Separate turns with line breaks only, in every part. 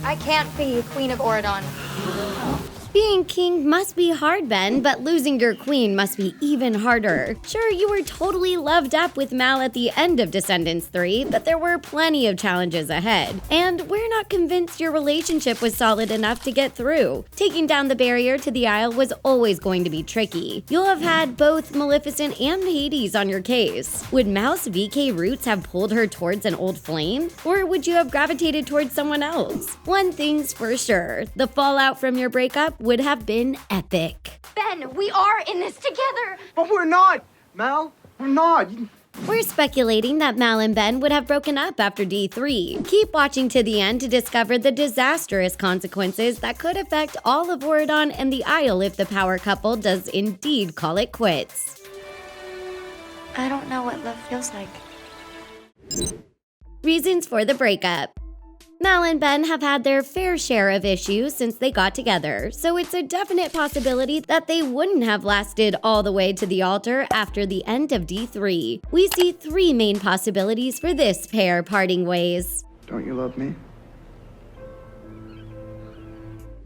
I can't be Queen of Oridon.
Being king must be hard, Ben, but losing your queen must be even harder. Sure, you were totally loved up with Mal at the end of Descendants 3, but there were plenty of challenges ahead. And we're not convinced your relationship was solid enough to get through. Taking down the barrier to the Isle was always going to be tricky. You'll have had both Maleficent and Hades on your case. Would Mal's VK roots have pulled her towards an old flame? Or would you have gravitated towards someone else? One thing's for sure, the fallout from your breakup would have been epic.
Ben, we are in this together!
But we're not, Mal. We're not.
We're speculating that Mal and Ben would have broken up after D3. Keep watching to the end to discover the disastrous consequences that could affect all of Oridon and the Isle if the power couple does indeed call it quits.
I don't know what love feels like.
Reasons for the breakup. Mal and Ben have had their fair share of issues since they got together, so it's a definite possibility that they wouldn't have lasted all the way to the altar after the end of D3. We see 3 main possibilities for this pair parting ways.
Don't you love me?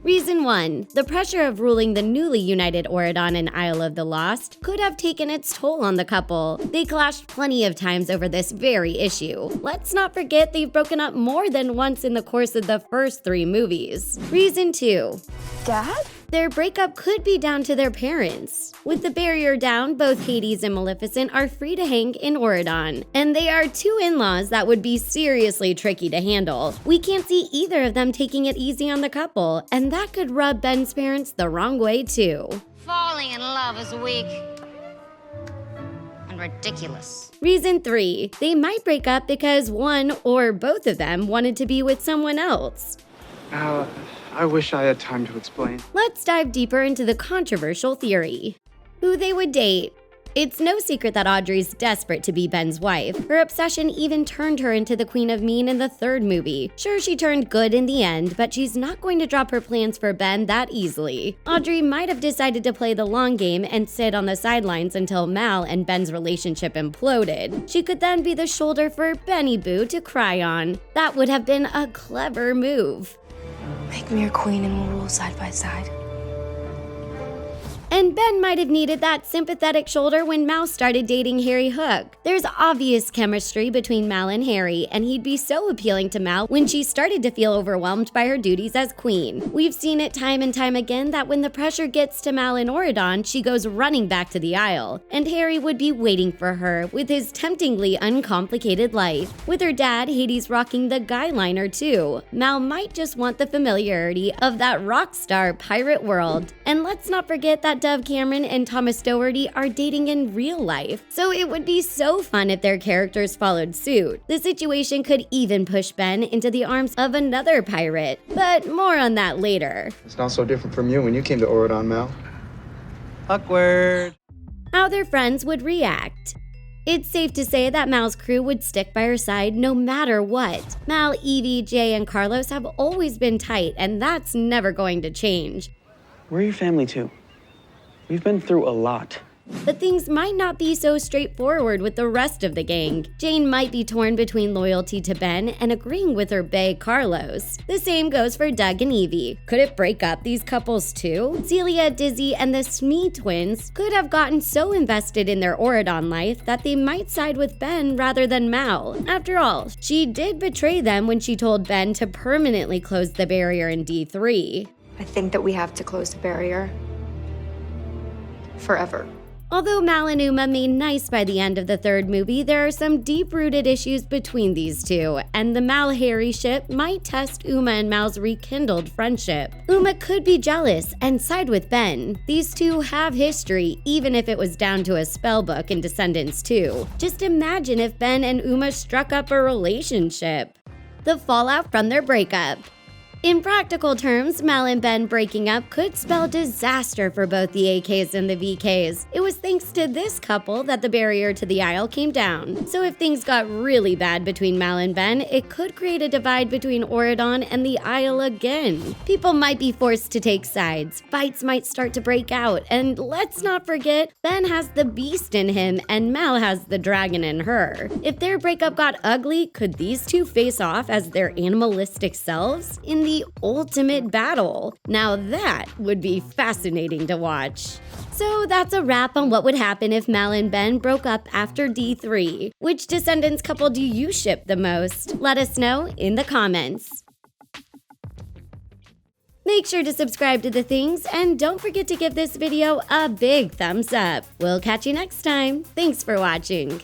Reason 1. The pressure of ruling the newly united Oridon and Isle of the Lost could have taken its toll on the couple. They clashed plenty of times over this very issue. Let's not forget they've broken up more than once in the course of the first 3 movies. Reason 2.
Dad?
Their breakup could be down to their parents. With the barrier down, both Hades and Maleficent are free to hang in Oridon, and they are 2 in-laws that would be seriously tricky to handle. We can't see either of them taking it easy on the couple, and that could rub Ben's parents the wrong way too.
Falling in love is weak and ridiculous.
Reason 3. They might break up because one or both of them wanted to be with someone else.
Al, I wish I had time to explain.
Let's dive deeper into the controversial theory. Who they would date. It's no secret that Audrey's desperate to be Ben's wife. Her obsession even turned her into the Queen of Mean in the 3rd movie. Sure, she turned good in the end, but she's not going to drop her plans for Ben that easily. Audrey might have decided to play the long game and sit on the sidelines until Mal and Ben's relationship imploded. She could then be the shoulder for Benny Boo to cry on. That would have been a clever move.
Make me your queen and we'll rule side by side.
And Ben might have needed that sympathetic shoulder when Mal started dating Harry Hook. There's obvious chemistry between Mal and Harry, and he'd be so appealing to Mal when she started to feel overwhelmed by her duties as queen. We've seen it time and time again that when the pressure gets to Mal in Oridon, she goes running back to the Isle, and Harry would be waiting for her with his temptingly uncomplicated life. With her dad, Hades rocking the guy liner too, Mal might just want the familiarity of that rock star pirate world. And let's not forget that Dove Cameron and Thomas Doherty are dating in real life, so it would be so fun if their characters followed suit. The situation could even push Ben into the arms of another pirate, but more on that later.
It's not so different from you when you came to Oridon, Mal.
Awkward.
How their friends would react. It's safe to say that Mal's crew would stick by her side no matter what. Mal, Evie, Jay, and Carlos have always been tight, and that's never going to change.
Where are your family too? We've been through a lot.
But things might not be so straightforward with the rest of the gang. Jane might be torn between loyalty to Ben and agreeing with her bae Carlos. The same goes for Doug and Evie. Could it break up these couples too? Celia, Dizzy, and the Smee twins could have gotten so invested in their Oridon life that they might side with Ben rather than Mal. After all, she did betray them when she told Ben to permanently close the barrier in D3.
I think that we have to close the barrier. Forever.
Although Mal and Uma made nice by the end of the 3rd movie, there are some deep-rooted issues between these two, and the Mal-Harry ship might test Uma and Mal's rekindled friendship. Uma could be jealous and side with Ben. These two have history, even if it was down to a spellbook in Descendants 2. Just imagine if Ben and Uma struck up a relationship. The fallout from their breakup. In practical terms, Mal and Ben breaking up could spell disaster for both the AKs and the VKs. It was thanks to this couple that the barrier to the Isle came down. So if things got really bad between Mal and Ben, it could create a divide between Oridon and the Isle again. People might be forced to take sides, fights might start to break out, and let's not forget, Ben has the beast in him and Mal has the dragon in her. If their breakup got ugly, could these two face off as their animalistic selves? In the the ultimate battle. Now that would be fascinating to watch. So that's a wrap on what would happen if Mal and Ben broke up after D3. Which Descendants couple do you ship the most? Let us know in the comments. Make sure to subscribe to The Things and don't forget to give this video a big thumbs up. We'll catch you next time. Thanks for watching.